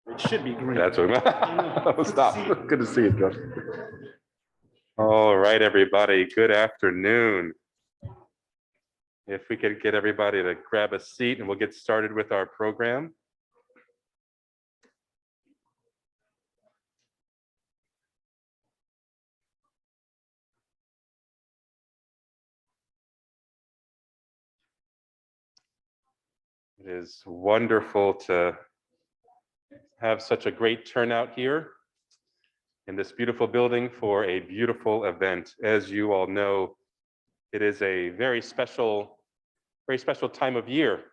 It should be green. That's what oh, stop. Good to see you, Josh. All right, everybody. Good afternoon. If we could get everybody to grab a seat and we'll get started with our program. It is wonderful to have such a great turnout here in this beautiful building for a beautiful event. As you all know, it is a very special time of year.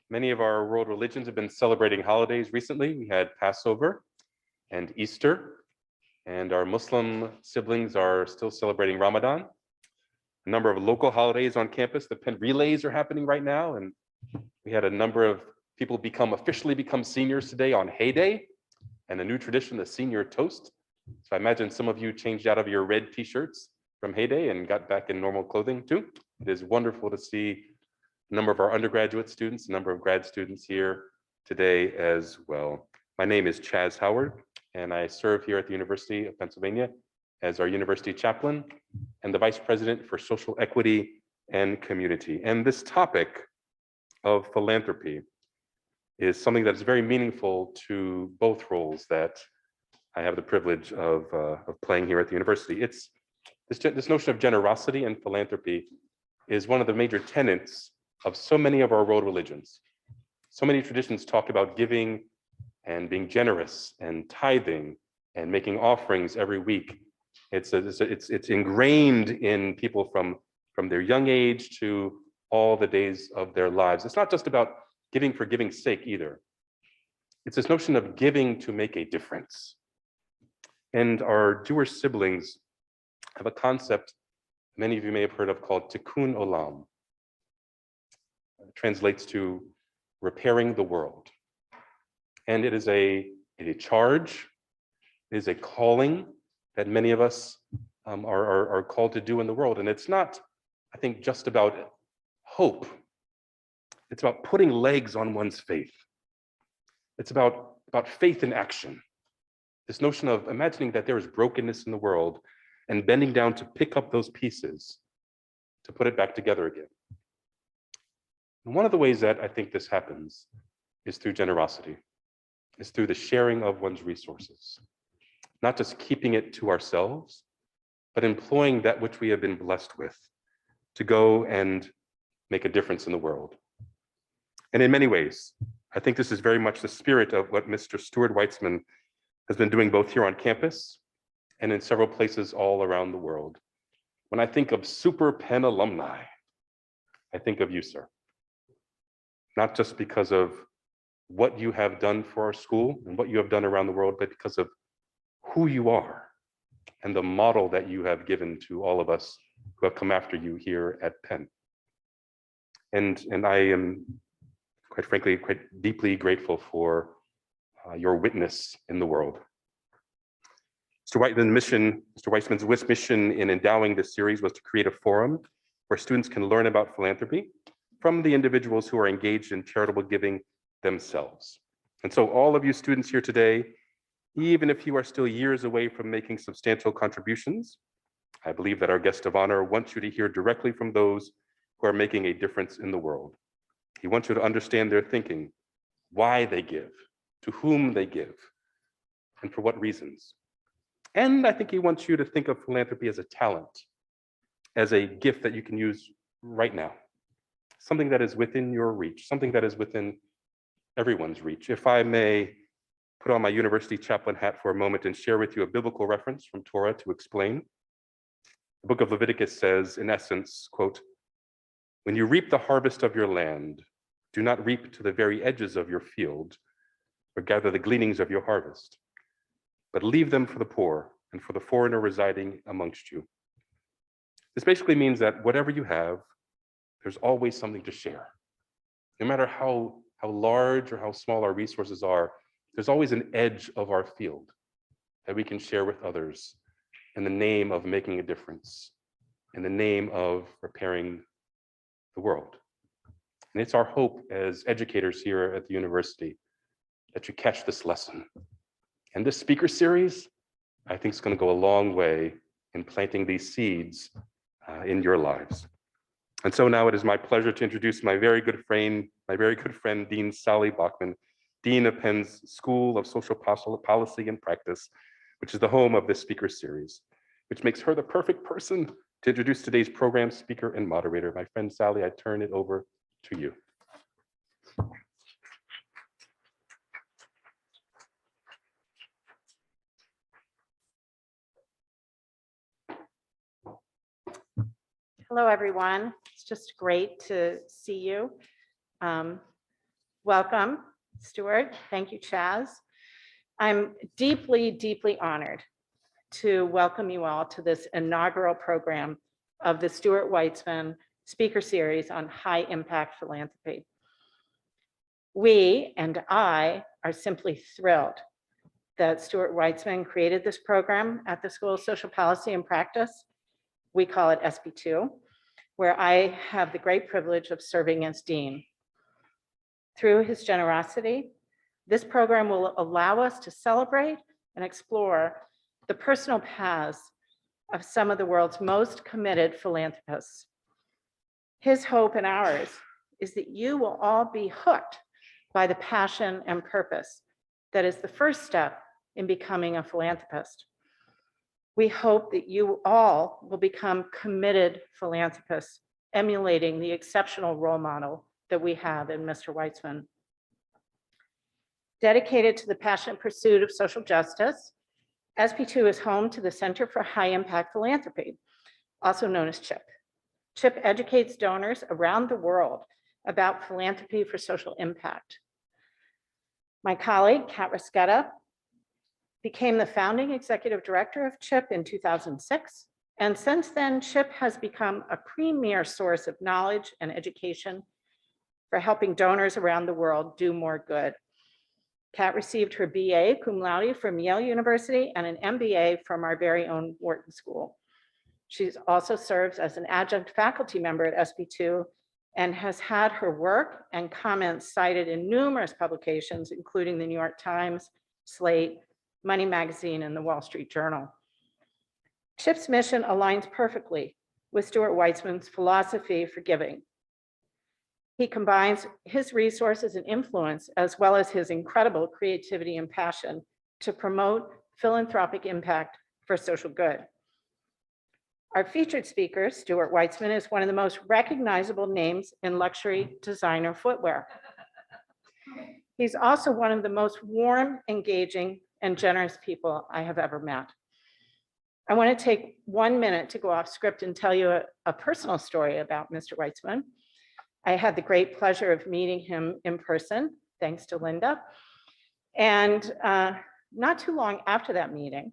Many of our world religions have been celebrating holidays recently. We had Passover and Easter, and our Muslim siblings are still celebrating Ramadan. A number of local holidays on campus. The pen relays are happening right now, and we had a number of people officially become seniors today on Hay Day, and a new tradition, the senior toast. So I imagine some of you changed out of your red t-shirts from Hay Day and got back in normal clothing too. It is wonderful to see a number of our undergraduate students, a number of grad students here today as well. My name is Chaz Howard, and I serve here at the University of Pennsylvania as our university chaplain and the vice president for social equity and community. And this topic of philanthropy is something that is very meaningful to both roles that I have the privilege of playing here at the university. It's this notion of generosity and philanthropy is one of the major tenets of so many of our world religions. So many traditions talk about giving and being generous and tithing and making offerings every week. It's ingrained in people from their young age to all the days of their lives. It's not just about giving for giving's sake either. It's this notion of giving to make a difference. And our Jewish siblings have a concept many of you may have heard of called tikkun olam. It translates to repairing the world. And it is a charge, it is a calling that many of us are called to do in the world. And it's not, I think, just about hope. It's about putting legs on one's faith. It's about faith in action. This notion of imagining that there is brokenness in the world and bending down to pick up those pieces to put it back together again. And one of the ways that I think this happens is through generosity, is through the sharing of one's resources. Not just keeping it to ourselves, but employing that which we have been blessed with to go and make a difference in the world. And in many ways, I think this is very much the spirit of what Mr. Stuart Weitzman has been doing both here on campus and in several places all around the world. When I think of Super Penn alumni, I think of you, sir. Not just because of what you have done for our school and what you have done around the world, but because of who you are and the model that you have given to all of us who have come after you here at Penn. And I am, quite frankly, quite deeply grateful for your witness in the world. Mr. Weitzman's mission in endowing this series was to create a forum where students can learn about philanthropy from the individuals who are engaged in charitable giving themselves. And so all of you students here today, even if you are still years away from making substantial contributions, I believe that our guest of honor wants you to hear directly from those who are making a difference in the world. He wants you to understand their thinking, why they give, to whom they give, and for what reasons. And I think he wants you to think of philanthropy as a talent, as a gift that you can use right now, something that is within your reach, something that is within everyone's reach. If I may put on my university chaplain hat for a moment and share with you a biblical reference from Torah to explain. The book of Leviticus says, in essence, quote, "When you reap the harvest of your land, do not reap to the very edges of your field or gather the gleanings of your harvest, but leave them for the poor and for the foreigner residing amongst you." This basically means that whatever you have, there's always something to share. No matter how large or how small our resources are, there's always an edge of our field that we can share with others in the name of making a difference, in the name of repairing the world. And it's our hope as educators here at the university that you catch this lesson. And this speaker series, I think, is going to go a long way in planting these seeds in your lives. And so now it is my pleasure to introduce my very good friend, Dean Sally Bachmann, Dean of Penn's School of Social Policy and Practice, which is the home of this speaker series, which makes her the perfect person to introduce today's program speaker and moderator. My friend Sally, I turn it over to you. Hello, everyone. It's just great to see you. Welcome, Stuart. Thank you, Chaz. I'm deeply, deeply honored to welcome you all to this inaugural program of the Stuart Weitzman Speaker Series on High Impact Philanthropy. We and I are simply thrilled that Stuart Weitzman created this program at the School of Social Policy and Practice. We call it SB2, where I have the great privilege of serving as dean. Through his generosity, this program will allow us to celebrate and explore the personal paths of some of the world's most committed philanthropists. His hope and ours is that you will all be hooked by the passion and purpose that is the first step in becoming a philanthropist. We hope that you all will become committed philanthropists, emulating the exceptional role model that we have in Mr. Weitzman. Dedicated to the passionate pursuit of social justice, SB2 is home to the Center for High Impact Philanthropy, also known as CHIP. CHIP educates donors around the world about philanthropy for social impact. My colleague, Kat Risquetta, became the founding executive director of CHIP in 2006. And since then, CHIP has become a premier source of knowledge and education for helping donors around the world do more good. Kat received her BA cum laude from Yale University and an MBA from our very own Wharton School. She also serves as an adjunct faculty member at SB2 and has had her work and comments cited in numerous publications, including the New York Times, Slate, Money Magazine, and the Wall Street Journal. CHIP's mission aligns perfectly with Stuart Weitzman's philosophy for giving. He combines his resources and influence, as well as his incredible creativity and passion, to promote philanthropic impact for social good. Our featured speaker, Stuart Weitzman, is one of the most recognizable names in luxury designer footwear. He's also one of the most warm, engaging, and generous people I have ever met. I want to take 1 minute to go off script and tell you a personal story about Mr. Weitzman. I had the great pleasure of meeting him in person, thanks to Linda. And not too long after that meeting,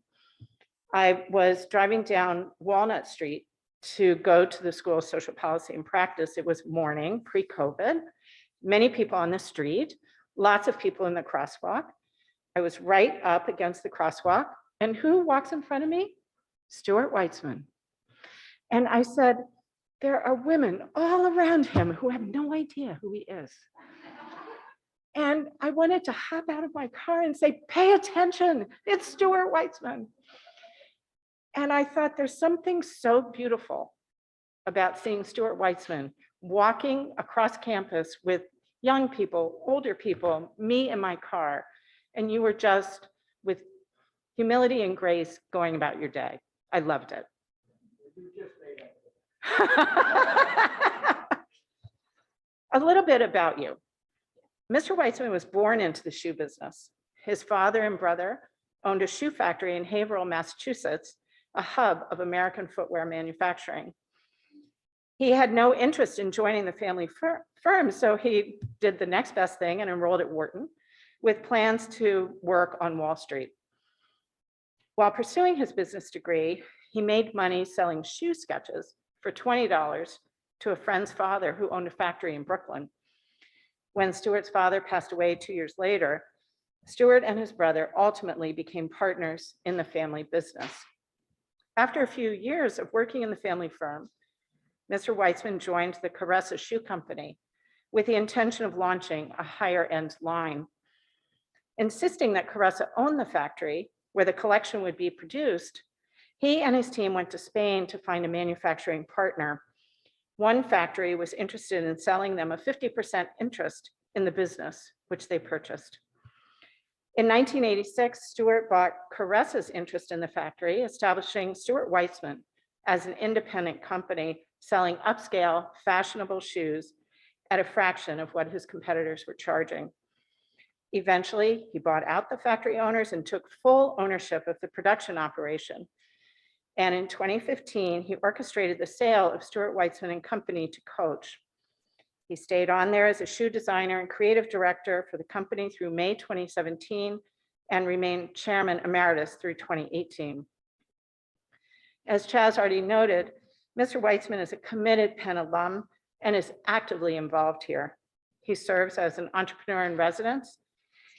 I was driving down Walnut Street to go to the School of Social Policy and Practice. It was morning, pre-COVID, many people on the street, lots of people in the crosswalk. I was right up against the crosswalk, and who walks in front of me? Stuart Weitzman. And I said, there are women all around him who have no idea who he is. And I wanted to hop out of my car and say, pay attention, it's Stuart Weitzman. And I thought there's something so beautiful about seeing Stuart Weitzman walking across campus with young people, older people, me in my car, and you were just with humility and grace going about your day. I loved it. A little bit about you. Mr. Weitzman was born into the shoe business. His father and brother owned a shoe factory in Haverhill, Massachusetts, a hub of American footwear manufacturing. He had no interest in joining the family firm, so he did the next best thing and enrolled at Wharton with plans to work on Wall Street. While pursuing his business degree, he made money selling shoe sketches for $20 to a friend's father who owned a factory in Brooklyn. When Stuart's father passed away 2 years later, Stuart and his brother ultimately became partners in the family business. After a few years of working in the family firm, Mr. Weitzman joined the Caressa Shoe Company with the intention of launching a higher end line. Insisting that Caressa own the factory where the collection would be produced, he and his team went to Spain to find a manufacturing partner. One factory was interested in selling them a 50% interest in the business, which they purchased. In 1986, Stuart bought Caressa's interest in the factory, establishing Stuart Weitzman as an independent company selling upscale, fashionable shoes at a fraction of what his competitors were charging. Eventually, he bought out the factory owners and took full ownership of the production operation. And in 2015, he orchestrated the sale of Stuart Weitzman and Company to Coach. He stayed on there as a shoe designer and creative director for the company through May 2017 and remained chairman emeritus through 2018. As Chaz already noted, Mr. Weitzman is a committed Penn alum and is actively involved here. He serves as an entrepreneur in residence,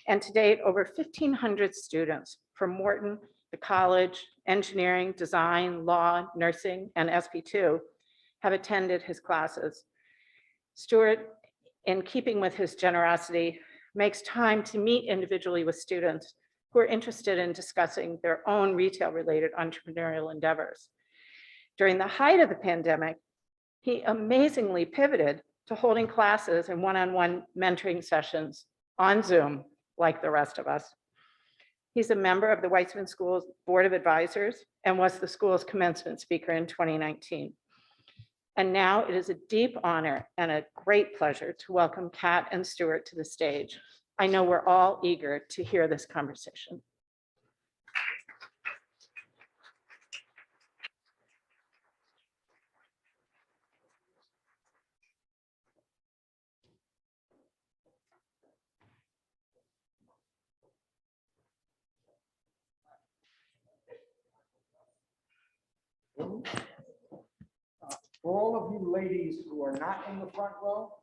and to date, over 1,500 students from Morton, the college, engineering, design, law, nursing, and SP2 have attended his classes. Stuart, in keeping with his generosity, makes time to meet individually with students who are interested in discussing their own retail-related entrepreneurial endeavors. During the height of the pandemic, he amazingly pivoted to holding classes and one-on-one mentoring sessions on Zoom, like the rest of us. He's a member of the Weitzman School's Board of Advisors and was the school's commencement speaker in 2019. And now it is a deep honor and a great pleasure to welcome Kat and Stuart to the stage. I know we're all eager to hear this conversation. For all of you ladies who are not in the front row,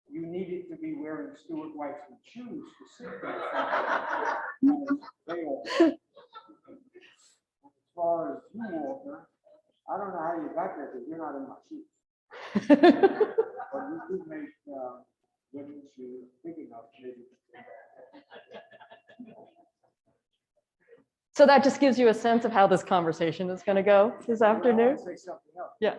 you needed to be wearing Stuart Weitzman shoes to sit there. They all. As far as you, Walter, I don't know how you got there because you're not in my shoes. But you do make women's shoes big enough, maybe. So that just gives you a sense of how this conversation is going to go this afternoon. Say something else. Yeah.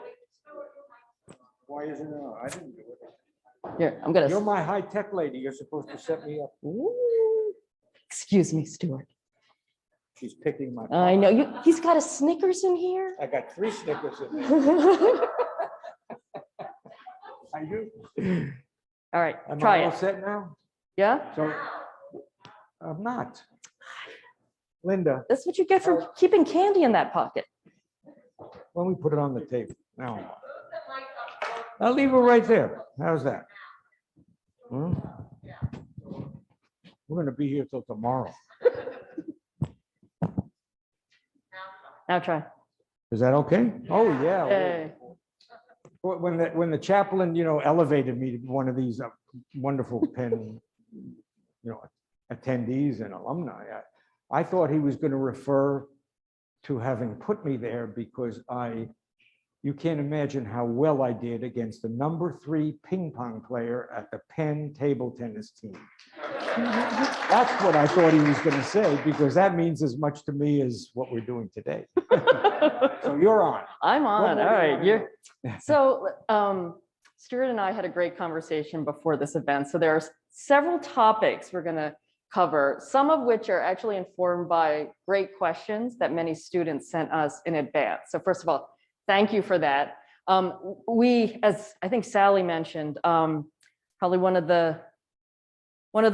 Why isn't it? I didn't do it. Here, I'm going You're to. my high-tech lady. You're supposed to set me up. Excuse me, Stuart. She's picking my. I know you. He's got a Snickers in here. I got 3 Snickers in there. I do. All right, Am try I all it. set now? Yeah, So I'm not. Linda, that's what you get for keeping candy in that pocket. when we put it on the table now. I'll leave it right there. How's that? Hmm? We're gonna be here till tomorrow. Now try. Is that okay? Oh, yeah. Hey. When the chaplain, elevated me to one of these wonderful Penn, attendees and alumni, I thought he was going to refer to having put me there because you can't imagine how well I did against the #3 ping pong player at the Penn table tennis team. That's what I thought he was going to say, because that means as much to me as what we're doing today. So you're on. I'm What on. more All do you right. wanna You're so Stuart and I had a great conversation before this event. So there are several topics we're going to cover, some of which are actually informed by great questions that many students sent us in advance. So first of all, thank you for that. We, as I think Sally mentioned, probably one of the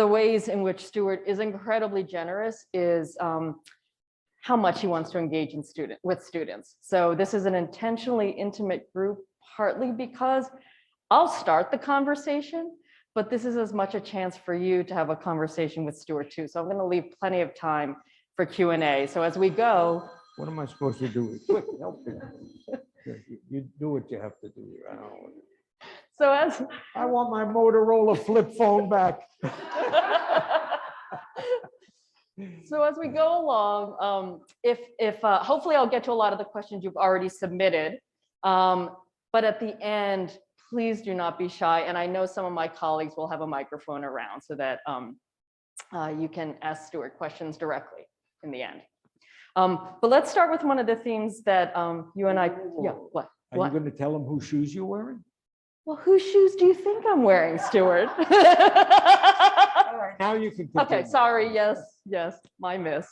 ways in which Stuart is incredibly generous is how much he wants to engage with students. So this is an intentionally intimate group, partly because I'll start the conversation, but this is as much a chance for you to have a conversation with Stuart too. So I'm going to leave plenty of time for Q&A. So as we go. What am I supposed to do? Quick, help me. You do what you have to do. I don't know. So I want my Motorola flip phone back. So as we go along, if hopefully I'll get to a lot of the questions you've already submitted, but at the end, please do not be shy. And I know some of my colleagues will have a microphone around so that you can ask Stuart questions directly in the end. But let's start with one of the themes that you and I, yeah, what? Are you going to tell them whose shoes you're wearing? Well, whose shoes do you think I'm wearing, Stuart? All right, now you can continue. Okay, sorry, yes, my miss.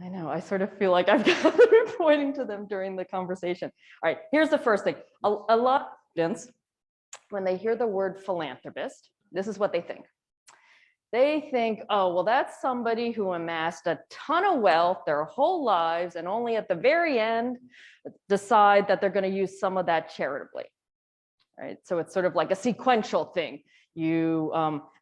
I know, I sort of feel like I've got to be pointing to them during the conversation. All right, here's the first thing. A lot of students, when they hear the word philanthropist, this is what they think. They think, oh, well, that's somebody who amassed a ton of wealth their whole lives and only at the very end decide that they're going to use some of that charitably. Right? So it's sort of like a sequential thing. You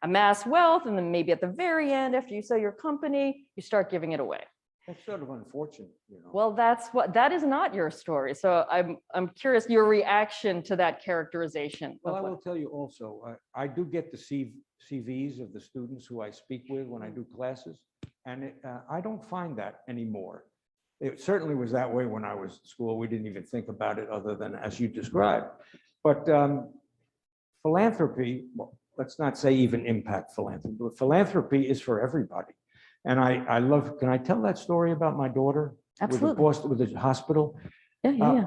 amass wealth, and then maybe at the very end, after you sell your company, you start giving it away. That's sort of unfortunate, you know. Well, that is not your story. So I'm curious your reaction to that characterization. Well, I will tell you also, I do get the CVs of the students who I speak with when I do classes, and I don't find that anymore. It certainly was that way when I was at school. We didn't even think about it other than as you described. But philanthropy, well, let's not say even impact philanthropy, but philanthropy is for everybody. And I love, can I tell that story about my daughter? Absolutely. With the hospital? Yeah.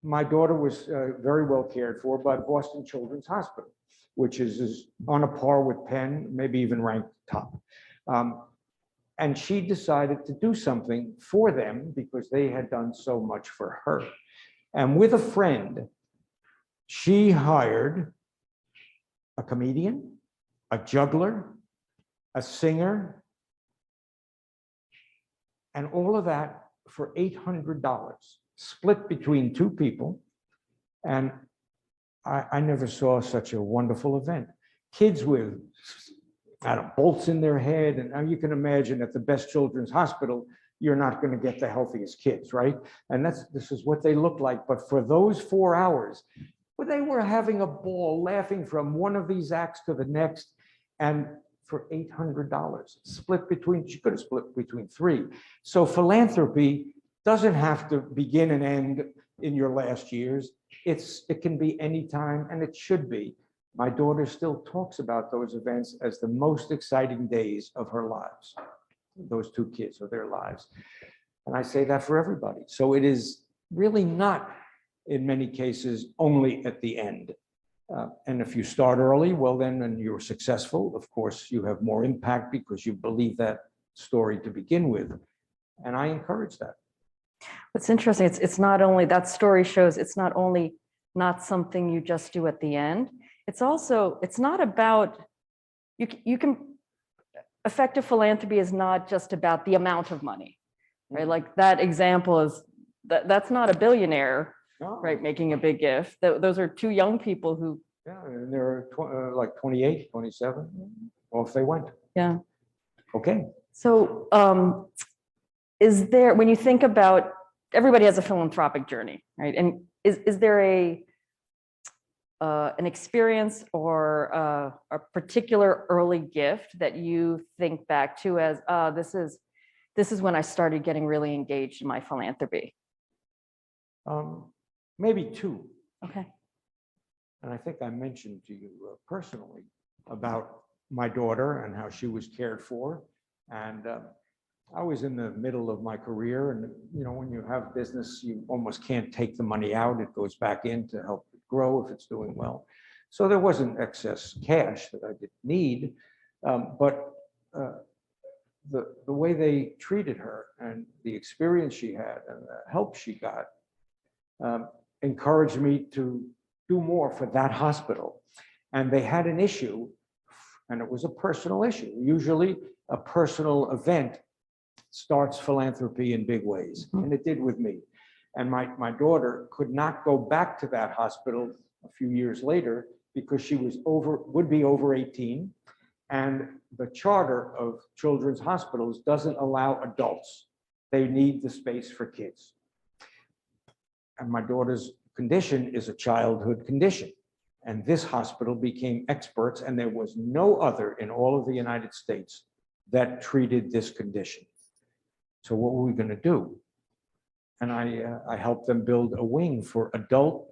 My daughter was very well cared for by Boston Children's Hospital, which is on a par with Penn, maybe even ranked top. And she decided to do something for them because they had done so much for her. And with a friend, she hired a comedian, a juggler, a singer, and all of that for $800, split between two people. And I never saw such a wonderful event. Kids with, I don't know, bolts in their head. And now you can imagine at the best children's hospital, you're not going to get the healthiest kids, right? And this is what they look like. But for those 4 hours, well, they were having a ball, laughing from one of these acts to the next. And for $800, split between, she could have split between three. So philanthropy doesn't have to begin and end in your last years. It can be any time, and it should be. My daughter still talks about those events as the most exciting days of her lives, those two kids of their lives. And I say that for everybody. So it is really not, in many cases, only at the end. And if you start early, well, then, and you're successful, of course, you have more impact because you believe that story to begin with. And I encourage that. What's interesting, it's not only, that story shows it's not only not something you just do at the end, it's also, it's not about, you can, effective philanthropy is not just about the amount of money, right? Like that example is, that's not a billionaire, right, making a big gift. Those are two young people who. Yeah, and they're like 28, 27, off they went. Yeah. Okay. So is there, when you think about, everybody has a philanthropic journey, right? And is there an experience or a particular early gift that you think back to as, this is when I started getting really engaged in my philanthropy? Maybe two. Okay. And I think I mentioned to you personally about my daughter and how she was cared for. And I was in the middle of my career. And, you know, when you have business, you almost can't take the money out. It goes back in to help it grow if it's doing well. So there wasn't excess cash that I didn't need. But the way they treated her and the experience she had and the help she got encouraged me to do more for that hospital. And they had an issue, and it was a personal issue. Usually a personal event starts philanthropy in big ways, and it did with me. And my daughter could not go back to that hospital a few years later because she was would be over 18, and the charter of children's hospitals doesn't allow adults. They need the space for kids. And my daughter's condition is a childhood condition. And this hospital became experts, and there was no other in all of the United States that treated this condition. So what were we going to do? And I helped them build a wing for adult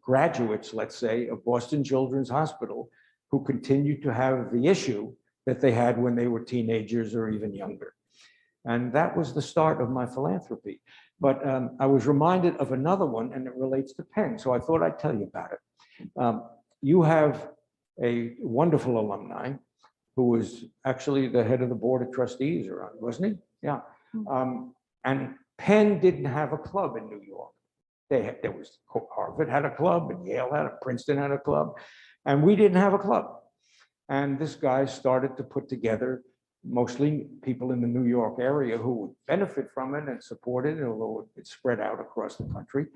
graduates, let's say, of Boston Children's Hospital, who continued to have the issue that they had when they were teenagers or even younger. And that was the start of my philanthropy. But I was reminded of another one, and it relates to Penn, so I thought I'd tell you about it. You have a wonderful alumni who was actually the head of the board of trustees, or wasn't he? Yeah. And Penn didn't have a club in New York. There was Harvard had a club, and Yale had Princeton had a club, and we didn't have a club. And this guy started to put together mostly people in the New York area who would benefit from it and support it, although it spread out across the country,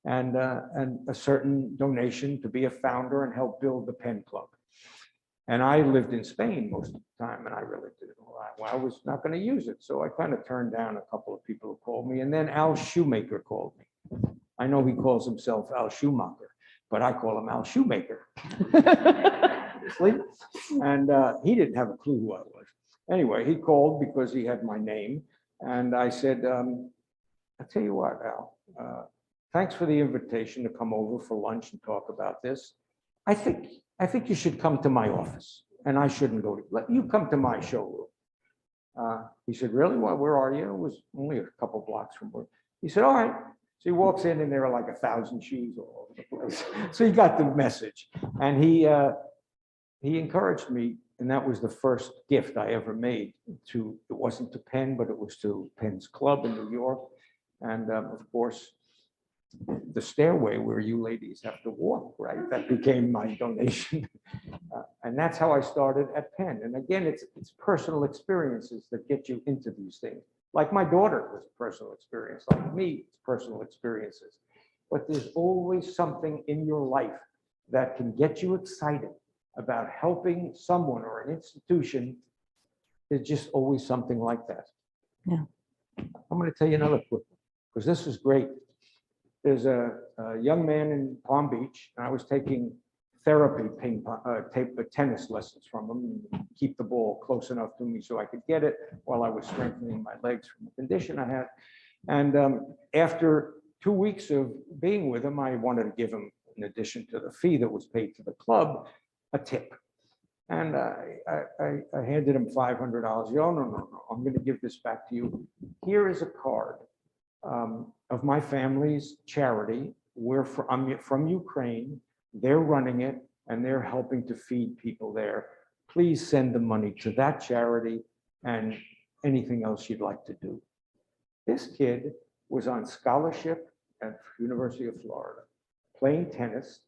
and a certain donation to be a founder and help build the Penn Club. And I lived in Spain most of the time, and I really didn't. Well, I was not going to use it, so I kind of turned down a couple of people who called me, and then Al Shoemaker called me. I know he calls himself Al Schumacher, but I call him Al Shoemaker. And he didn't have a clue who I was. Anyway, he called because he had my name, and I said, I'll tell you what, Al, thanks for the invitation to come over for lunch and talk about this. I think you should come to my office, and I shouldn't go to, let you come to my showroom. He said, really? Well, where are you? It was only a couple blocks from where. He said, all right. So he walks in, and there are like 1,000 shoes all over the place. So he got the message, and he encouraged me. And that was the first gift I ever made to, it wasn't to Penn, but it was to Penn's club in New York. And of course, the stairway where you ladies have to walk, right? That became my donation. And that's how I started at Penn. And again, it's personal experiences that get you into these things. Like my daughter was a personal experience, like me, it's personal experiences. But there's always something in your life that can get you excited about helping someone or an institution. There's just always something like that. Yeah. I'm going to tell you another quick one, because this is great. There's a young man in Palm Beach, and I was taking therapy tennis lessons from him, and keep the ball close enough to me so I could get it while I was strengthening my legs from the condition I had. And after 2 weeks of being with him, I wanted to give him, in addition to the fee that was paid to the club, a tip. And I handed him $500. No, I'm going to give this back to you. Here is a card of my family's charity. I'm from Ukraine. They're running it, and they're helping to feed people there. Please send the money to that charity and anything else you'd like to do. This kid was on scholarship at University of Florida, playing tennis,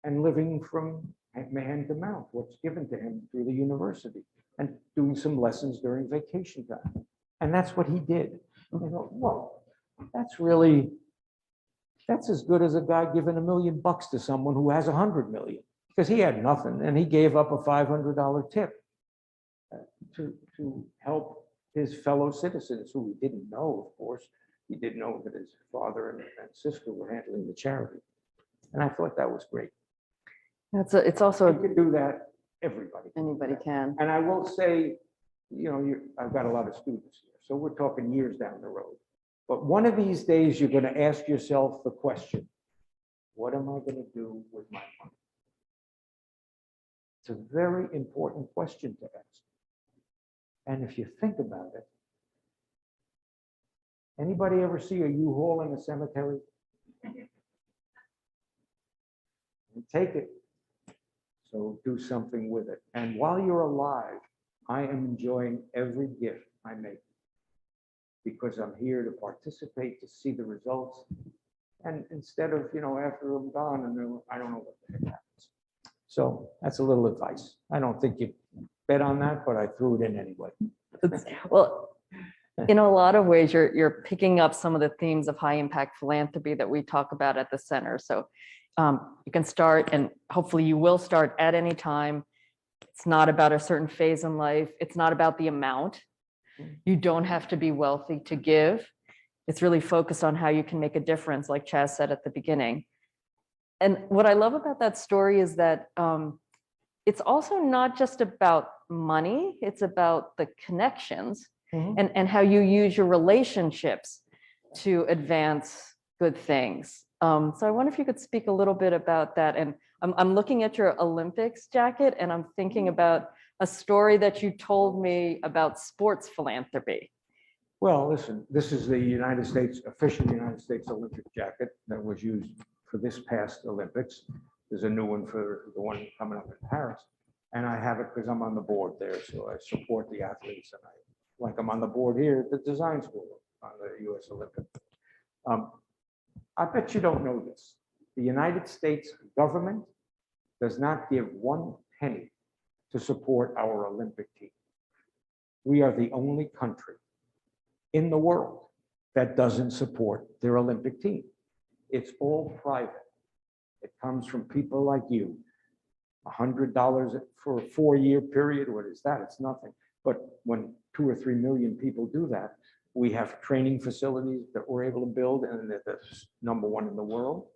and living from hand to mouth, what's given to him through the university, and doing some lessons during vacation time. And that's what he did. And I thought, whoa, that's as good as a guy giving $1 million to someone who has 100 million, because he had nothing, and he gave up a $500 tip to help his fellow citizens who he didn't know, of course. He didn't know that his father and sister were handling the charity. And I thought that was great. It's also You could do that, everybody. anybody can. And I will say, I've got a lot of students here, so we're talking years down the road. But one of these days, you're going to ask yourself the question, what am I going to do with my money? It's a very important question to ask. And if you think about it, anybody ever see a U-Haul in a cemetery? You take it. So do something with it. And while you're alive, I am enjoying every gift I make, because I'm here to participate, to see the results. And instead of, after I'm gone, and I don't know what the heck happens. So that's a little advice. I don't think you bet on that, but I threw it in anyway. Well, in a lot of ways, you're picking up some of the themes of high impact philanthropy that we talk about at the center. So you can start, and hopefully you will start at any time. It's not about a certain phase in life. It's not about the amount. You don't have to be wealthy to give. It's really focused on how you can make a difference, like Chaz said at the beginning. And what I love about that story is that it's also not just about money. It's about the connections and how you use your relationships to advance good things. So I wonder if you could speak a little bit about that and I'm looking at your Olympics jacket and I'm thinking about a story that you told me about sports philanthropy. Well, listen, this is the United States, official United States Olympic jacket that was used for this past Olympics. There's a new one for the one coming up in Paris. And I have it because I'm on the board there, so I support the athletes. And like I'm on the board here at the design school on the US Olympic. I bet you don't know this. The United States government does not give 1 penny to support our Olympic team. We are the only country in the world that doesn't support their Olympic team. It's all private. It comes from people like you. $100 for a 4-year period, what is that? It's nothing. But when 2 or 3 million people do that, we have training facilities that we're able to build, and that's #1 in the world.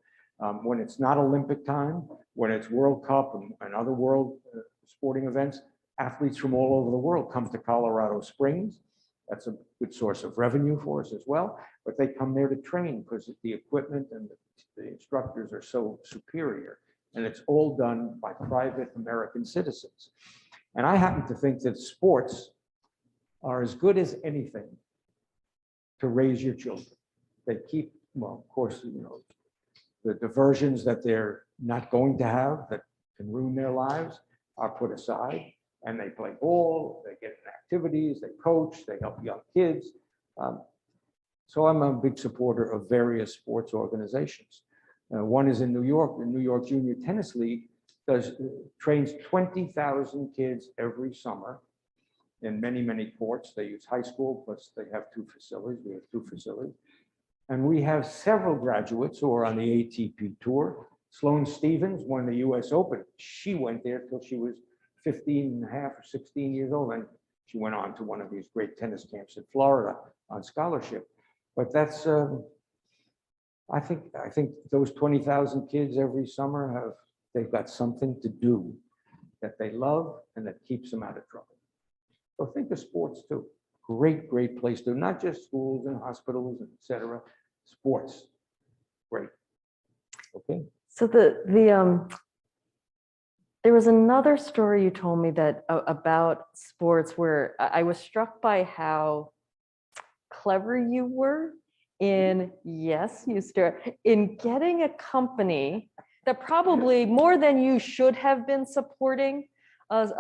When it's not Olympic time, when it's World Cup and other world sporting events, athletes from all over the world come to Colorado Springs. That's a good source of revenue for us as well. But they come there to train because the equipment and the instructors are so superior. And it's all done by private American citizens. And I happen to think that sports are as good as anything to raise your children. They keep, well, of course, you know, the diversions that they're not going to have that can ruin their lives are put aside, and they play ball, they get in activities, they coach, they help young kids. So I'm a big supporter of various sports organizations. One is in New York, the New York Junior Tennis League trains 20,000 kids every summer in many, many courts. They use high school, plus they have 2 facilities. We have 2 facilities. And we have several graduates who are on the ATP tour. Sloane Stephens won the US Open. She went there till she was 15 and a half or 16 years old. And she went on to one of these great tennis camps in Florida on scholarship. But that's, I think those 20,000 kids every summer they've got something to do that they love and that keeps them out of trouble. So think of sports too. Great, great place to, not just schools and hospitals, et cetera. Sports, great. Okay. So there was another story you told me that about sports where I was struck by how clever you were in, yes, you Stuart, in getting a company that probably more than you should have been supporting as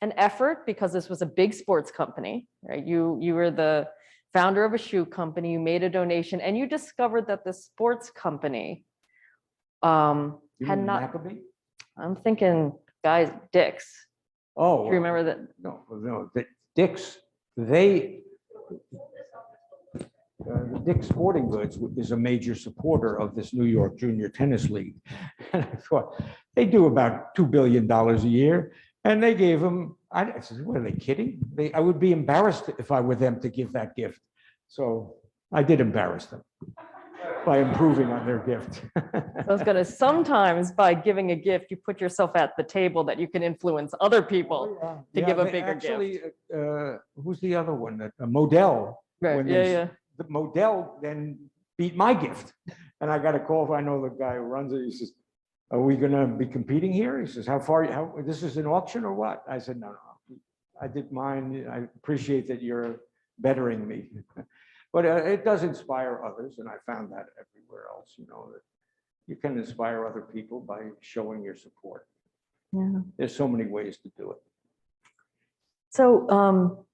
an effort, because this was a big sports company, right? You were the founder of a shoe company, you made a donation, and you discovered that the sports company You had mean not, Maccabee? I'm thinking, guys, Dick's. Oh. Do you remember that? No, the Dick's, the Dick's Sporting Goods is a major supporter of this New York Junior Tennis League. And I thought, they do about $2 billion a year. And they gave them, I said, what, are they kidding? I would be embarrassed if I were them to give that gift. So I did embarrass them by improving on their gift. I was going to, sometimes by giving a gift, you put yourself at the table that you can influence other people to give a bigger gift. Who's the other one? Modell. Right. When the Modell then beat my gift. And I got a call, I know the guy who runs it, he says, are we going to be competing here? He says, this is an auction or what? I said, no, I did mine. I appreciate that you're bettering me. But it does inspire others. And I found that everywhere else, you know, that you can inspire other people by showing your support. Yeah. There's so many ways to do it. So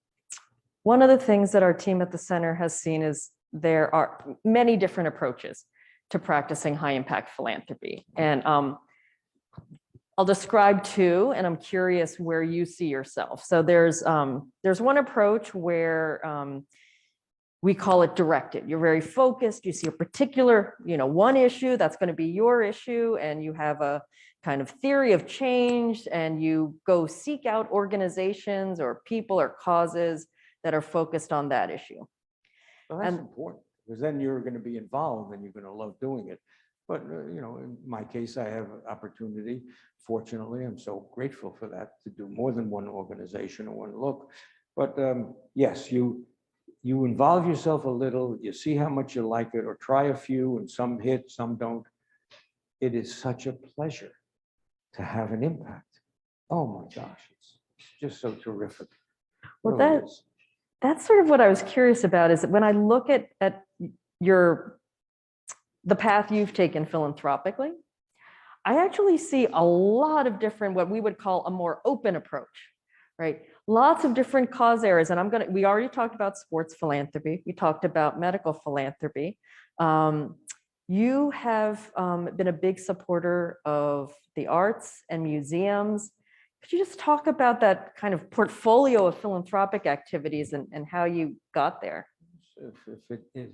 one of the things that our team at the center has seen is there are many different approaches to practicing high impact philanthropy. And I'll describe 2, and I'm curious where you see yourself. So there's one approach where we call it directed. You're very focused, you see a particular, one issue that's going to be your issue, and you have a kind of theory of change, and you go seek out organizations or people or causes that are focused on that issue. Well, that's important, because then you're going to be involved and you're going to love doing it. But, in my case, I have an opportunity. Fortunately, I'm so grateful for that, to do more than one organization or one look. But yes, you involve yourself a little, you see how much you like it, or try a few, and some hit, some don't. It is such a pleasure to have an impact. Oh my gosh, it's just so terrific. Well, Really is. that's sort of what I was curious about, is that when I look at the path you've taken philanthropically, I actually see a lot of different, what we would call a more open approach, right? Lots of different cause areas. And we already talked about sports philanthropy. We talked about medical philanthropy. You have been a big supporter of the arts and museums. Could you just talk about that kind of portfolio of philanthropic activities and how you got there? If it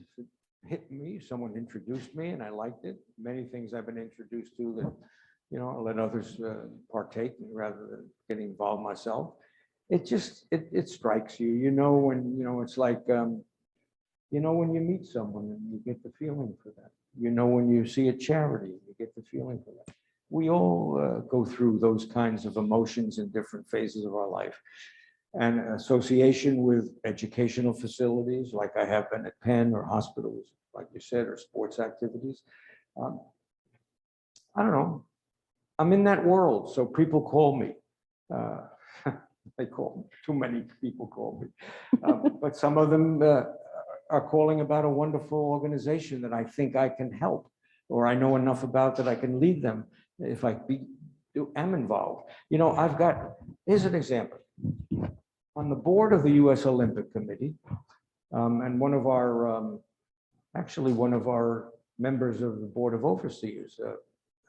hit me, someone introduced me and I liked it. Many things I've been introduced to that, you know, I'll let others partake rather than getting involved myself. It just, it strikes you, you know, when, you know, it's like, you know, when you meet someone and you get the feeling for that. You know, when you see a charity, you get the feeling for that. We all go through those kinds of emotions in different phases of our life. And association with educational facilities, like I have been at Penn, or hospitals, like you said, or sports activities. I don't know. I'm in that world, so people call me. They call me. Too many people call me. But some of them are calling about a wonderful organization that I think I can help, or I know enough about that I can lead them if I am involved. You know, here's an example. On the board of the US Olympic Committee, and one of our, actually one of our members of the Board of Overseers,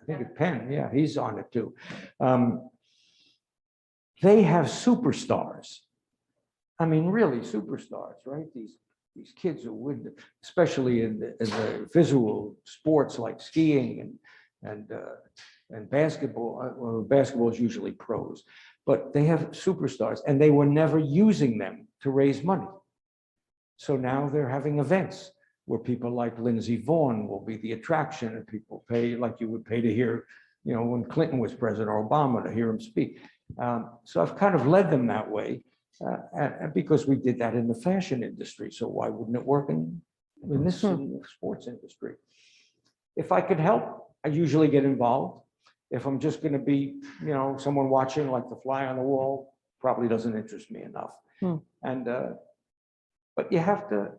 I think at Penn, yeah, he's on it too. They have superstars. I mean, really superstars, right? These kids who win, especially in the visual sports like skiing and basketball. Well, basketball is usually pros, but they have superstars, and they were never using them to raise money. So now they're having events where people like Lindsey Vonn will be the attraction, and people pay like you would pay to hear, you know, when Clinton was president or Obama, to hear him speak. So I've kind of led them that way, because we did that in the fashion industry. So why wouldn't it work in this sports industry? If I could help, I usually get involved. If I'm just going to be, you know, someone watching like the fly on the wall, probably doesn't interest me enough. And but you have to,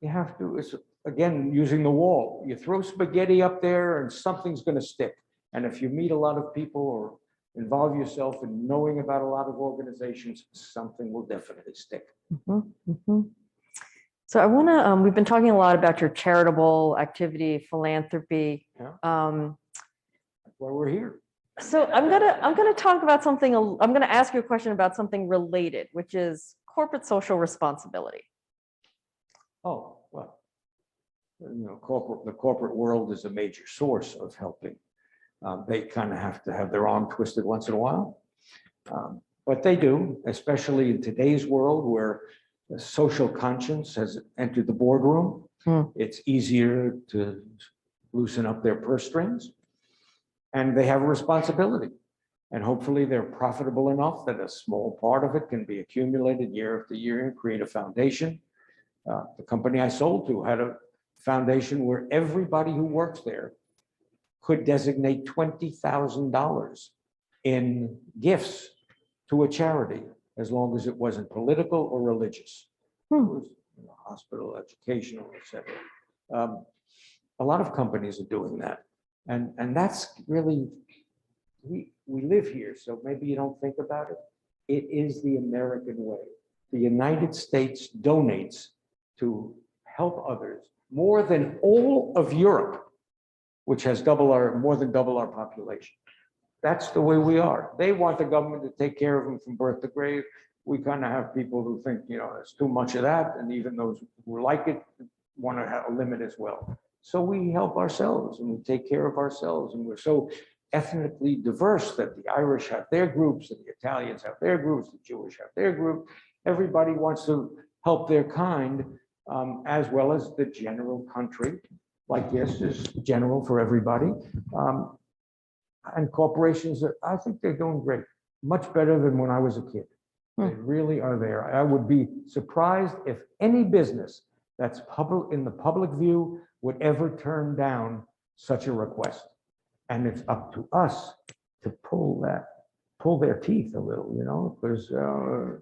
it's again using the wall. You throw spaghetti up there and something's going to stick. And if you meet a lot of people or involve yourself in knowing about a lot of organizations, something will definitely stick. So I want to, we've been talking a lot about your charitable activity, philanthropy. Yeah. That's why we're here. So I'm gonna talk about something. I'm gonna ask you a question about something related, which is corporate social responsibility. Oh, well, you know, the corporate world is a major source of helping. They kind of have to have their arm twisted once in a while, but they do, especially in today's world where the social conscience has entered the boardroom. It's easier to loosen up their purse strings, and they have a responsibility. And hopefully they're profitable enough that a small part of it can be accumulated year after year and create a foundation. The company I sold to had a foundation where everybody who works there could designate $20,000 in gifts to a charity, as long as it wasn't political or religious. It was, you know, hospital, educational, etc. A lot of companies are doing that. And that's really, we live here, so maybe you don't think about it. It is the American way. The United States donates to help others more than all of Europe, which has more than double our population. That's the way we are. They want the government to take care of them from birth to grave. We kind of have people who think, you know, it's too much of that. And even those who like it want to have a limit as well. So we help ourselves and we take care of ourselves. And we're so ethnically diverse that the Irish have their groups and the Italians have their groups, the Jewish have their group. Everybody wants to help their kind, as well as the general country. Like this is general for everybody. And corporations, I think they're doing great, much better than when I was a kid. They really are there. I would be surprised if any business that's in the public view would ever turn down such a request. And it's up to us to pull their teeth a little, because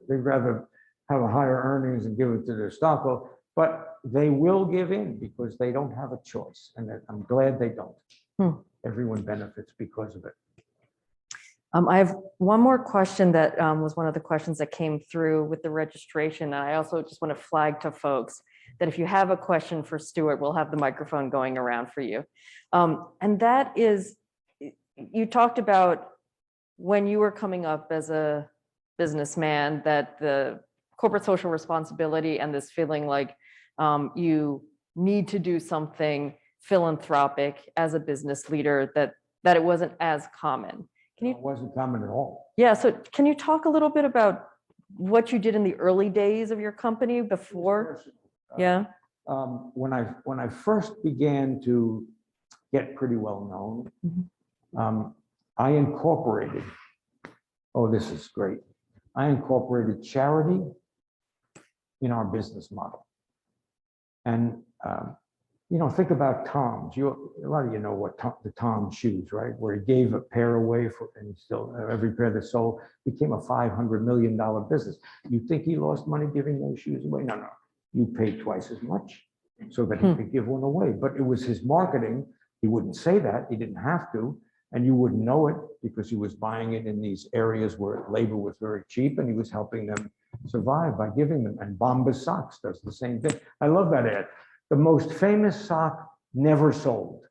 they'd rather have a higher earnings and give it to their stockholder, but they will give in because they don't have a choice, and I'm glad they don't. Everyone benefits because of it. I have one more question that was one of the questions that came through with the registration. And I also just want to flag to folks that if you have a question for Stuart, we'll have the microphone going around for you. And that is, you talked about when you were coming up as a businessman, that the corporate social responsibility and this feeling like you need to do something philanthropic as a business leader, that it wasn't as common. Can you? It wasn't common at all. Yeah, so can you talk a little bit about what you did in the early days of your company before? Yeah. When I first began to get pretty well known, I incorporated, oh, this is great. I incorporated charity in our business model. And think about Tom's. A lot of you know what the Tom shoes, right? Where he gave a pair away and still every pair that sold became a $500 million business. You think he lost money giving those shoes away? No. You paid twice as much so that he could give one away. But it was his marketing. He wouldn't say that. He didn't have to. And you wouldn't know it because he was buying it in these areas where labor was very cheap, and he was helping them survive by giving them. And Bombas Socks does the same thing. I love that ad. The most famous sock never sold.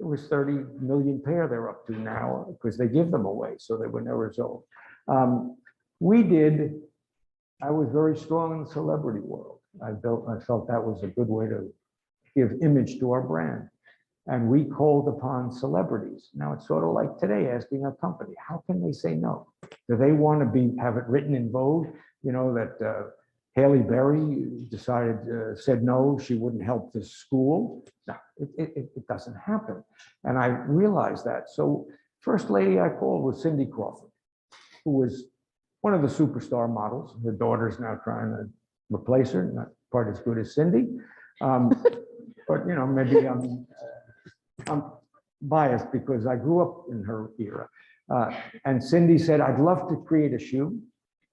It was 30 million pair they're up to now because they give them away, so they were never sold. I was very strong in the celebrity world. I felt that was a good way to give image to our brand. And we called upon celebrities. Now it's sort of like today asking a company, how can they say no? Do they want to have it written in Vogue, that Haley Berry said no, she wouldn't help this school? No, it doesn't happen. And I realized that. So first lady I called was Cindy Crawford, who was one of the superstar models. Her daughter's now trying to replace her, not quite as good as Cindy. But maybe I'm biased because I grew up in her era. And Cindy said, I'd love to create a shoe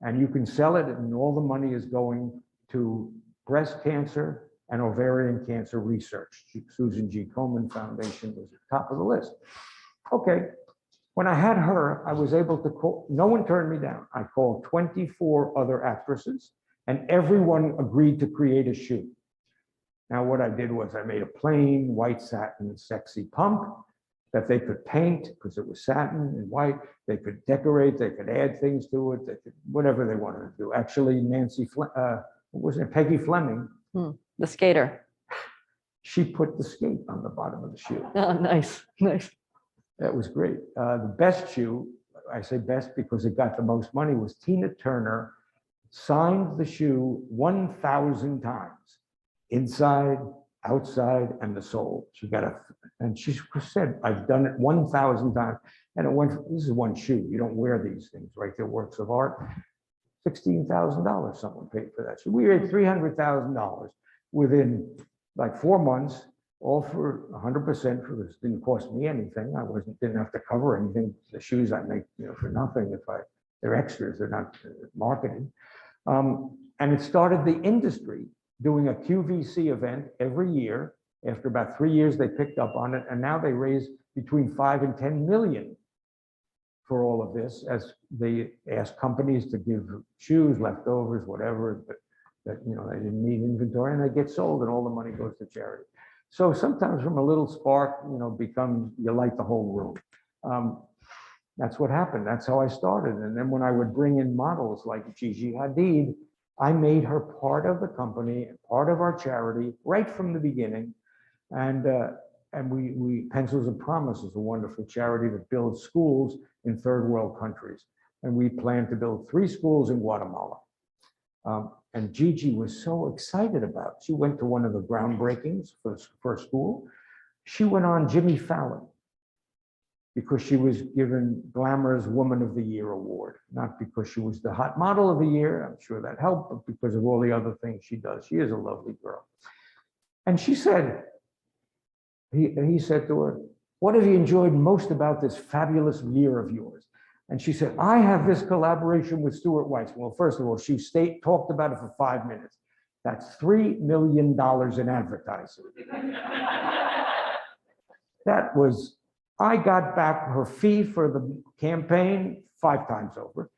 and you can sell it and all the money is going to breast cancer and ovarian cancer research. Susan G. Komen Foundation was at the top of the list. Okay. When I had her, I was able to call, no one turned me down. I called 24 other actresses and everyone agreed to create a shoe. Now, what I did was I made a plain white satin sexy pump that they could paint because it was satin and white. They could decorate, they could add things to it, they could, whatever they wanted to do. Actually, Peggy Fleming. The skater. She put the skate on the bottom of the shoe. Oh, nice. That was great. The best shoe, I say best because it got the most money, was Tina Turner signed the shoe 1,000 times. Inside, outside, and the sole. And she said, I've done it 1,000 times. And this is one shoe. You don't wear these things, right? They're works of art. $16,000 someone paid for that. So we made $300,000 within like 4 months, all for 100% for this. Didn't cost me anything. Didn't have to cover anything. The shoes I make, for nothing. They're extras, they're not marketed. And it started the industry doing a QVC event every year. After about 3 years, they picked up on it, and now they raise between 5 and 10 million for all of this, as they ask companies to give shoes, leftovers, whatever, that they didn't need inventory, and they get sold, and all the money goes to charity. So sometimes from a little spark, you light the whole room. That's what happened. That's how I started. And then when I would bring in models like Gigi Hadid, I made her part of the company, part of our charity right from the beginning. And we Pencils of Promise is a wonderful charity that builds schools in third world countries. And we plan to build 3 schools in Guatemala. And Gigi was so excited about it. She went to one of the groundbreakings for a school. She went on Jimmy Fallon because she was given Glamour's Woman of the Year award, not because she was the hot model of the year. I'm sure that helped, but because of all the other things she does. She is a lovely girl. And she said, he said to her, what have you enjoyed most about this fabulous year of yours? And she said, I have this collaboration with Stuart Weitzman. Well, first of all, she talked about it for 5 minutes. That's $3 million in advertising. That was, I got back her fee for the campaign 5 times over.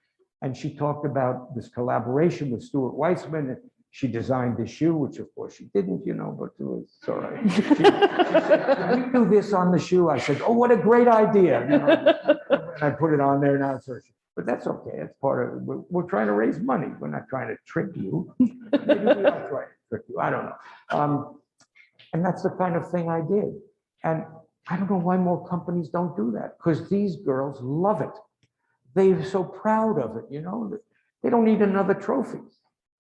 And she talked about this collaboration with Stuart Weitzman. She designed the shoe, which of course she didn't, you know, but it's all right. She said, can we do this on the shoe? I said, oh, what a great idea. You know, and I put it on there, now it's her shoe. But that's okay, it's part of it. We're trying to raise money. We're not trying to trick you. Maybe we are trying to trick you, I don't know. And that's the kind of thing I did. And I don't know why more companies don't do that, because these girls love it. They're so proud of it, you know. They don't need another trophy,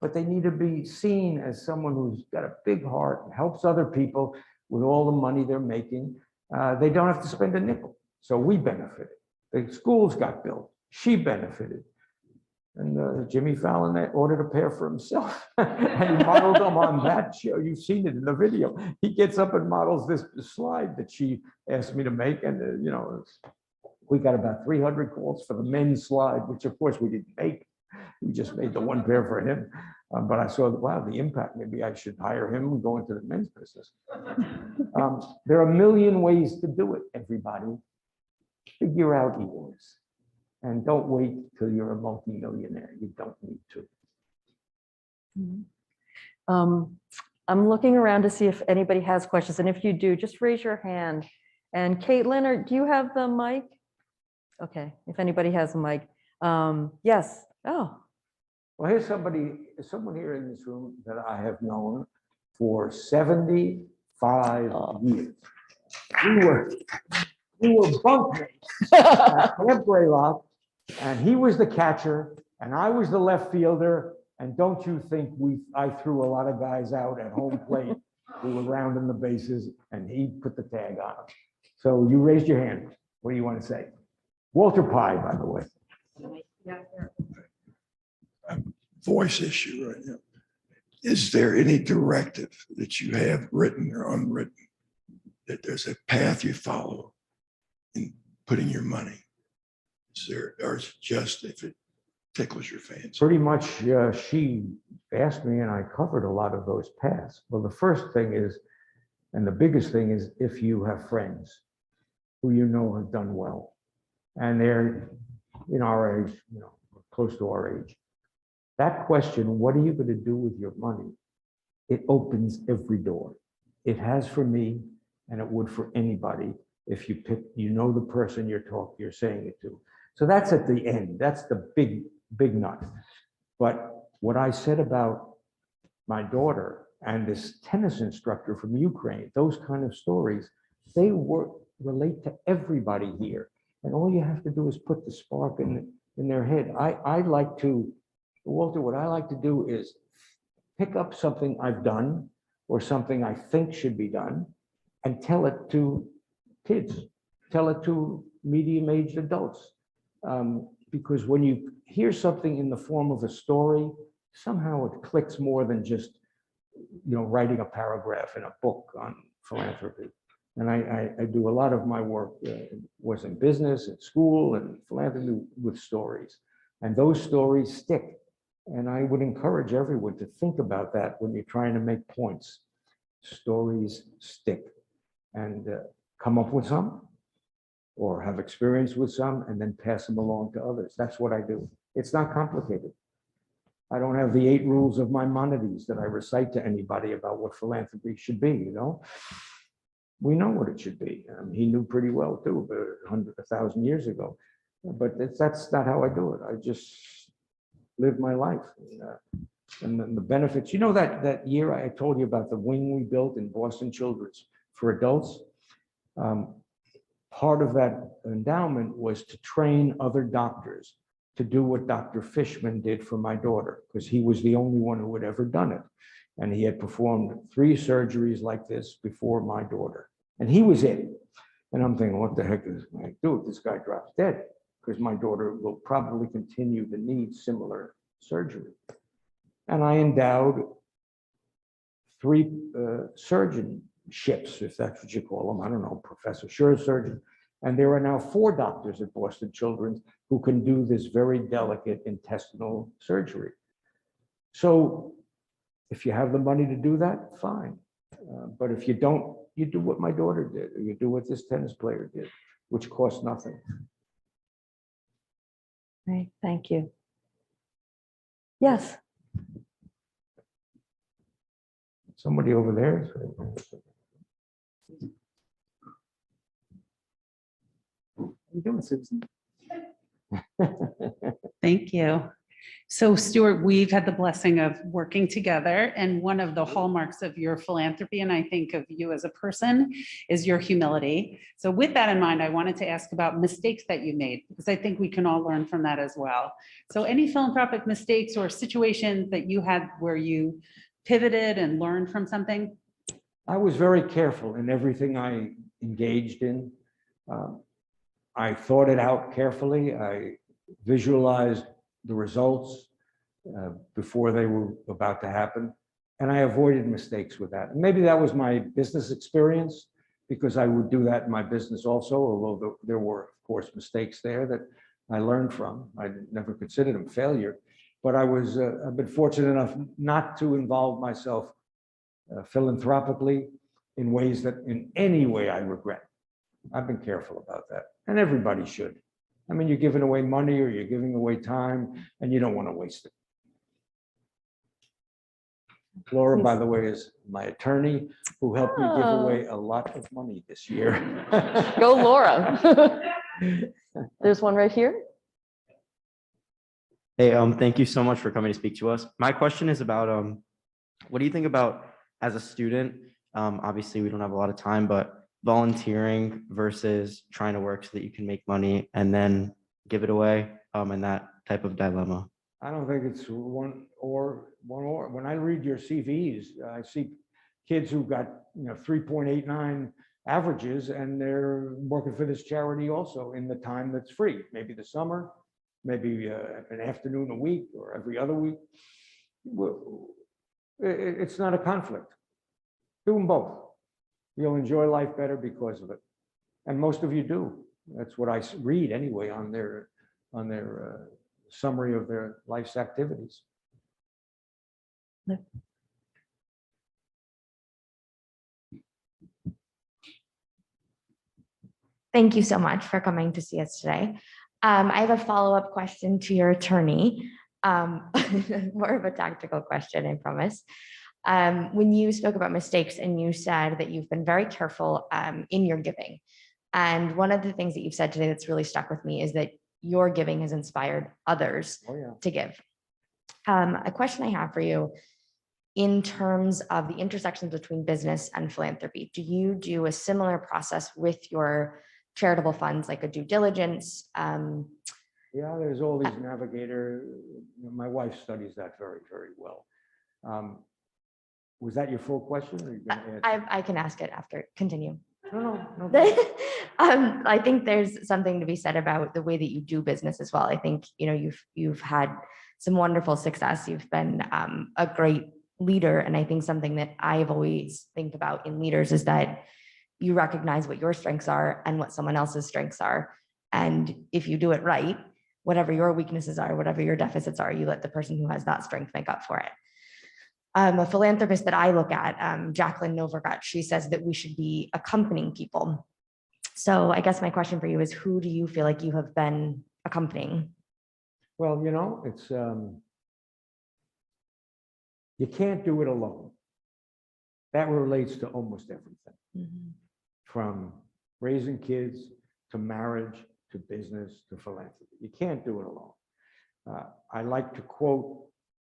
but they need to be seen as someone who's got a big heart and helps other people with all the money they're making. They don't have to spend a nickel, so we benefited. The schools got built, she benefited. And Jimmy Fallon ordered a pair for himself and he modeled them on that show. You've seen it in the video. He gets up and models this slide that she asked me to make. And, you know, we got about 300 calls for the men's slide, which of course we didn't make. We just made the one pair for him. But I saw, wow, the impact, maybe I should hire him and go into the men's business. There are a million ways to do it, everybody. Figure out yours. And don't wait till you're a multimillionaire. You don't need to. I'm looking around to see if anybody has questions. And if you do, just raise your hand. And Caitlin, do you have the mic? Okay, if anybody has a mic. Yes. Oh. Well, here's someone here in this room that I have known for 75 years. We were bunkmates at Camp Greylock, and he was the catcher, and I was the left fielder. And don't you think I threw a lot of guys out at home plate who were rounding the bases, and he put the tag on them. So you raised your hand. What do you want to say? Walter Pye, by the way. Voice issue right now. Is there any directive that you have, written or unwritten, that there's a path you follow in putting your money? Is there, or is it just if it tickles your fancy? Pretty much, she asked me, and I covered a lot of those paths. Well, the first thing is, and the biggest thing is, if you have friends who you know have done well, and they're in our age, you know, close to our age, that question, what are you going to do with your money? It opens every door. It has for me, and it would for anybody if you pick, you know, the person you're saying it to. So that's at the end. That's the big nut. But what I said about my daughter and this tennis instructor from Ukraine, those kind of stories, they relate to everybody here. And all you have to do is put the spark in their head. I like to, Walter, what I like to do is pick up something I've done or something I think should be done and tell it to kids, tell it to medium-aged adults. Because when you hear something in the form of a story, somehow it clicks more than just, you know, writing a paragraph in a book on philanthropy. And I do a lot of my work was in business, at school, and philanthropy with stories. And those stories stick. And I would encourage everyone to think about that when you're trying to make points. Stories stick. And come up with some, or have experience with some, and then pass them along to others. That's what I do. It's not complicated. I don't have the 8 rules of Maimonides that I recite to anybody about what philanthropy should be, you know? We know what it should be. He knew pretty well too, 1,000 years ago. But that's not how I do it. I just live my life. And then the benefits, you know, that year I told you about the wing we built in Boston Children's for adults. Part of that endowment was to train other doctors to do what Dr. Fishman did for my daughter, because he was the only one who had ever done it. And he had performed 3 surgeries like this before my daughter. And he was it. And I'm thinking, what the heck is I going to do if this guy drops dead? Because my daughter will probably continue to need similar surgery. And I endowed 3 surgeon ships, if that's what you call them. I don't know, Professor Sure surgeon. And there are now 4 doctors at Boston Children's who can do this very delicate intestinal surgery. So if you have the money to do that, fine. But if you don't, you do what my daughter did, or you do what this tennis player did, which costs nothing. Right, thank you. Yes. Somebody over there. How you doing, Susan? Thank you. So Stuart, we've had the blessing of working together, and one of the hallmarks of your philanthropy, and I think of you as a person, is your humility. So with that in mind, I wanted to ask about mistakes that you made, because I think we can all learn from that as well. So any philanthropic mistakes or situations that you had where you pivoted and learned from something? I was very careful in everything I engaged in. I thought it out carefully. I visualized the results before they were about to happen. And I avoided mistakes with that. And maybe that was my business experience, because I would do that in my business also, although there were, of course, mistakes there that I learned from. I never considered them failure, but I've been fortunate enough not to involve myself philanthropically in ways that in any way I regret. I've been careful about that, and everybody should. I mean, you're giving away money or you're giving away time, and you don't want to waste it. Laura, by the way, is my attorney who helped me give away a lot of money this year. Go, Laura. There's one right here. Hey, thank you so much for coming to speak to us. My question is about what do you think about as a student? Obviously, we don't have a lot of time, but volunteering versus trying to work so that you can make money and then give it away, and that type of dilemma. I don't think it's one or. When I read your CVs, I see kids who got 3.89 averages, and they're working for this charity also in the time that's free. Maybe the summer, maybe an afternoon a week or every other week. It's not a conflict. Do them both. You'll enjoy life better because of it, and most of you do. That's what I read anyway on their summary of their life's activities. Thank you so much for coming to see us today. I have a follow-up question to your attorney, more of a tactical question, I promise. When you spoke about mistakes and you said that you've been very careful in your giving. And one of the things that you've said today that's really stuck with me is that your giving has inspired others to give. A question I have for you, in terms of the intersections between business and philanthropy, do you do a similar process with your charitable funds, like a due diligence? Yeah, there's all these navigator. My wife studies that very, very well. Was that your full question? Or are you gonna add? I can ask it after. Continue. No. I think there's something to be said about the way that you do business as well. I think you've had some wonderful success. You've been a great leader, and I think something that I've always think about in leaders is that you recognize what your strengths are and what someone else's strengths are, and if you do it right, whatever your weaknesses are, whatever your deficits are, you let the person who has that strength make up for it. A philanthropist that I look at, Jacqueline Novergut, she says that we should be accompanying people. So I guess my question for you is, who do you feel like you have been accompanying? Well, it's you can't do it alone. That relates to almost everything, from raising kids to marriage to business to philanthropy. You can't do it alone. I like to quote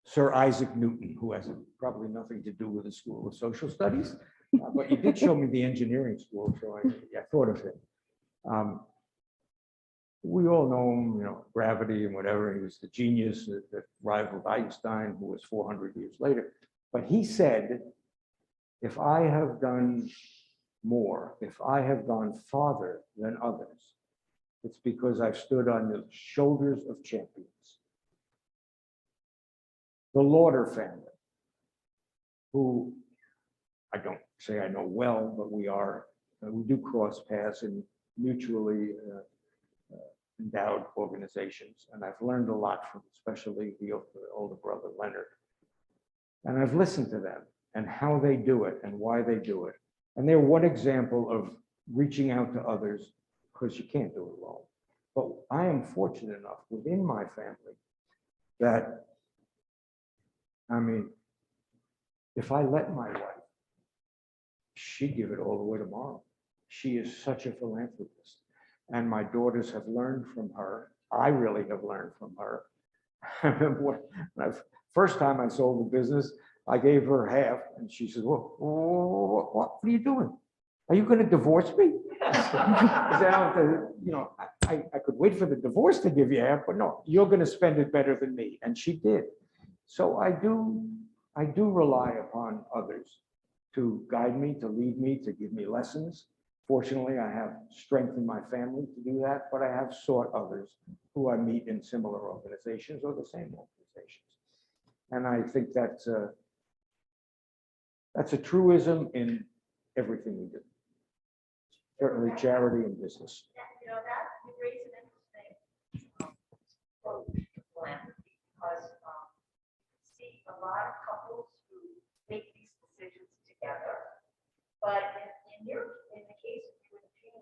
Sir Isaac Newton, who has probably nothing to do with the School of Social Studies, but you did show me the engineering school, so I thought of him. We all know him, gravity and whatever. He was the genius that rivaled Einstein, who was 400 years later. But he said, if I have done more, if I have gone farther than others, it's because I've stood on the shoulders of champions. The Lauder family, who I don't say I know well, but we do cross paths in mutually endowed organizations. And I've learned a lot from especially the older brother, Leonard. And I've listened to them and how they do it and why they do it. And they're one example of reaching out to others because you can't do it alone. But I am fortunate enough within my family that, I mean, if I let my wife, she'd give it all away tomorrow. She is such a philanthropist. And my daughters have learned from her. I really have learned from her. I remember when first time I sold the business, I gave her half and she said, what are you doing? Are you going to divorce me? I could wait for the divorce to give you half, but no, you're going to spend it better than me. And she did. So I do rely upon others to guide me, to lead me, to give me lessons. Fortunately, I have strength in my family to do that, but I have sought others who I meet in similar organizations or the same organizations. And I think that's a truism in everything we do. Certainly charity and business. You know, that you raise an interesting quote, philanthropy, because see a lot of couples who make these decisions together, but in the case of you and Jean,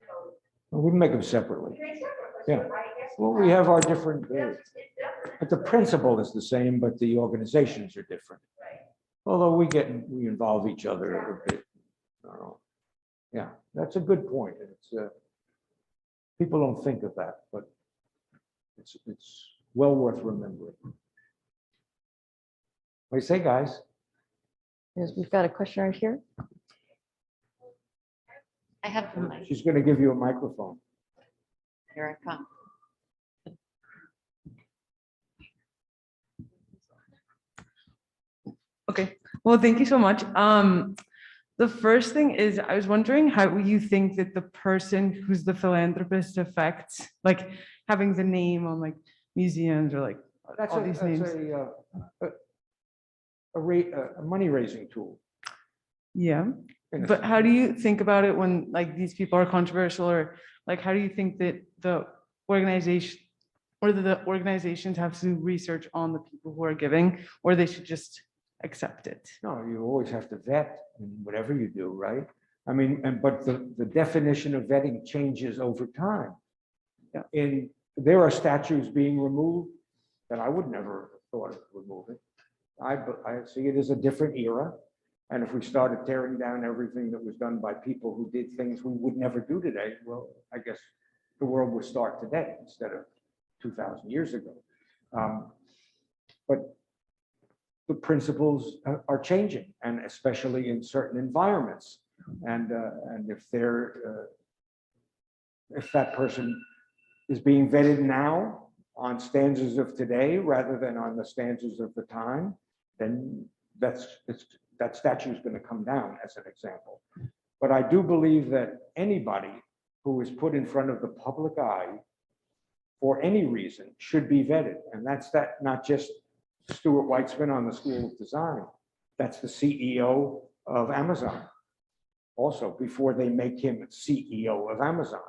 you know, We make them separately. you're separate, Yeah. so I guess Well, we have our different, it's different. but the principle is the same, but the organizations are different. Right. Although we involve each other a bit. I don't know. Yeah, that's a good point. It's people don't think of that, but it's well worth remembering. What do you say, guys? Yes, we've got a question right here. I have the mic. She's going to give you a microphone. Here I come. Okay, well, thank you so much. The first thing is, I was wondering how you think that the person who's the philanthropist affects, like having the name on like museums or like That's all these names. a money-raising tool. Yeah, in a but sense. how do you think about it when like these people are controversial, or like how do you think that the organization or the organizations have to do research on the people who are giving, or they should just accept it? No, you always have to vet in whatever you do, right? I mean, but the definition of vetting changes over time. Yeah. There are statues being removed that I would never have thought of removing. I see it as a different era. And if we started tearing down everything that was done by people who did things we would never do today, well, I guess the world would start today instead of 2,000 years ago. But the principles are changing, and especially in certain environments. And if that person is being vetted now on standards of today rather than on the standards of the time, then that statue is going to come down as an example. But I do believe that anybody who is put in front of the public eye for any reason should be vetted. And that's not just Stuart Weitzman on the School of Design. That's the CEO of Amazon. Also, before they make him CEO of Amazon.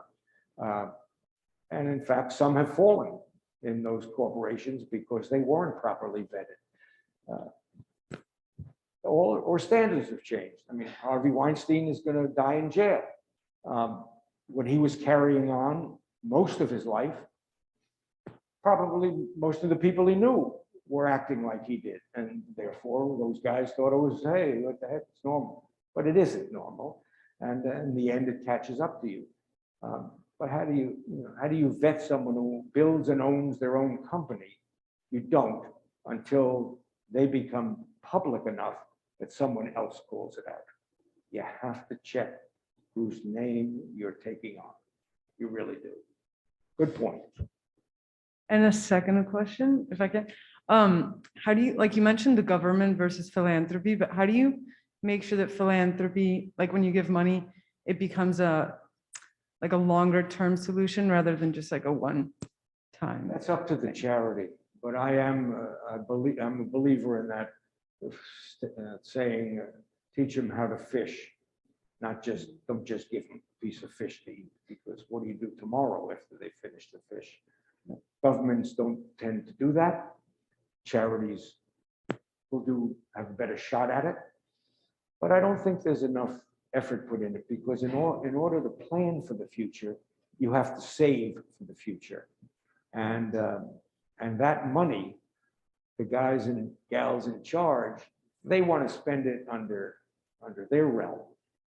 And in fact, some have fallen in those corporations because they weren't properly vetted. Or standards have changed. I mean, Harvey Weinstein is going to die in jail. When he was carrying on most of his life, probably most of the people he knew were acting like he did. And therefore, those guys thought it was, hey, what the heck, it's normal. But it isn't normal. And in the end, it catches up to you. But how do you vet someone who builds and owns their own company? You don't until they become public enough that someone else calls it out. You have to check whose name you're taking on. You really do. Good point. And a second question, if I can, how do you, like you mentioned the government versus philanthropy, but how do you make sure that philanthropy, like when you give money, it becomes a longer term solution rather than just like a one time? That's up to the charity, but I'm a believer in that saying, teach them how to fish, don't just give them a piece of fish to eat, because what do you do tomorrow after they finish the fish? Governments don't tend to do that. Charities will have a better shot at it. But I don't think there's enough effort put in it, because in order to plan for the future, you have to save for the future. And that money, the guys and gals in charge, they want to spend it under their realm,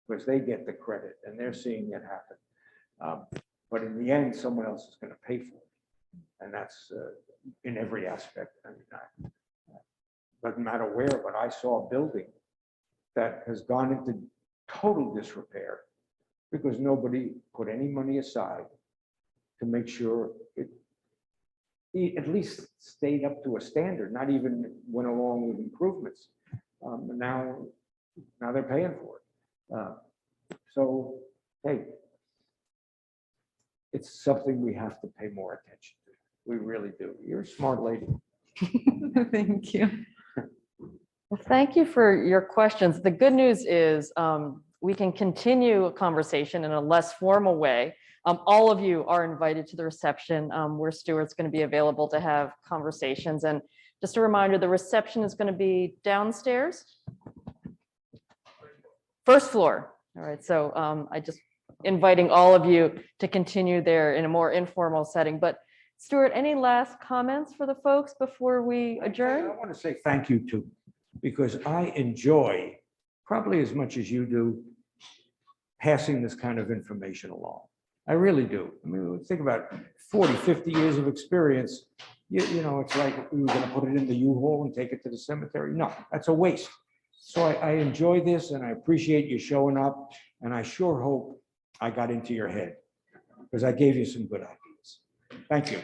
because they get the credit and they're seeing it happen. But in the end, someone else is going to pay for it. And that's in every aspect. I mean, doesn't matter where, but I saw a building that has gone into total disrepair because nobody put any money aside to make sure it at least stayed up to a standard, not even went along with improvements. Now they're paying for it. So, hey, it's something we have to pay more attention to. We really do. You're a smart lady. Thank you. Well, thank you for your questions. The good news is we can continue a conversation in a less formal way. All of you are invited to the reception where Stuart's going to be available to have conversations. And just a reminder, the reception is going to be downstairs. First floor. All right. So I just inviting all of you to continue there in a more informal setting. But Stuart, any last comments for the folks before we adjourn? I want to say thank you too, because I enjoy, probably as much as you do, passing this kind of information along. I really do. I mean, think about 40, 50 years of experience. You know, it's like we were going to put it in the U-Haul and take it to the cemetery. No, that's a waste. So I enjoy this and I appreciate you showing up. And I sure hope I got into your head because I gave you some good ideas. Thank you.